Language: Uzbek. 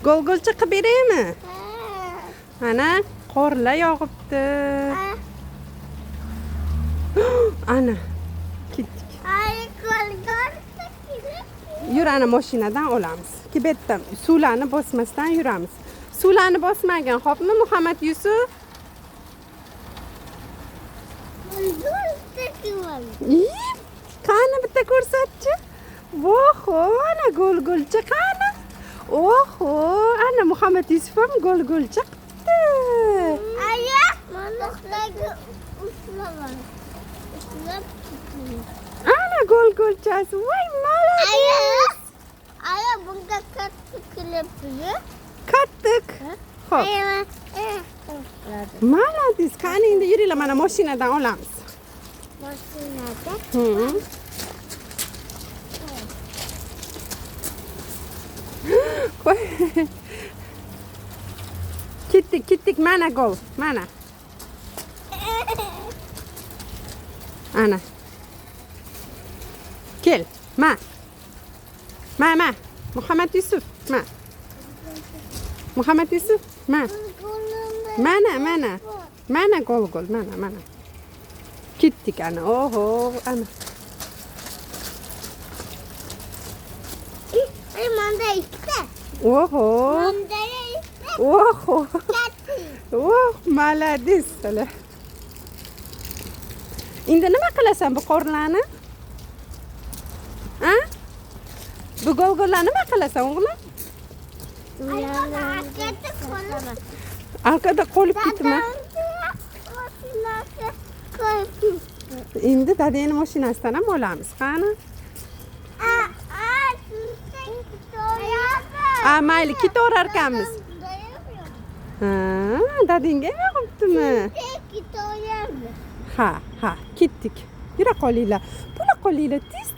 Golgolcha qilib beraymi? Ana, qorlar yog'ibdi. Ana, ketdik. Yur, ana mashinadan olamiz. Kibetdan suvlarni bosmasdan yuramiz. Suvlarni bosmagan, xo'pmi, Muhammad Yusuf? Qani bitta ko'rsatchi. Voho, ana golgolcha qani? Oho, ana Muhammad Yusuf ham golgolcha qildi. Ana golgolchasi. Voy, malades. Bunga qattiq qilibdi. Qattiq. Xo'p. Malades. Qani endi yuringlar, mana mashinadan olamiz. Mashinada? Qo'y. Ketdik, mana gol, mana. Ana. Kel, ma. Muhammad Yusuf, ma. Muhammad Yusuf, ma. Mana. Mana gol, mana. Ketdik ana. Oho, ana. Manda işte. Oho. Mandaya işte. Oho. Kattı. Oh, malades. Endi nima qilasan bu qorlarni? Ha? Bu golgollarni nima qilasan, o'g'lim? Arkada qolib ketdimi? Endi dadangni mashinasidan ham olamiz. Qani? Mayli, ketaverar ekanmiz. Ha, dadangga yoqibdimi? Ha, ketdik. Yura qolinglar. Bo'la qolinglar. Tez.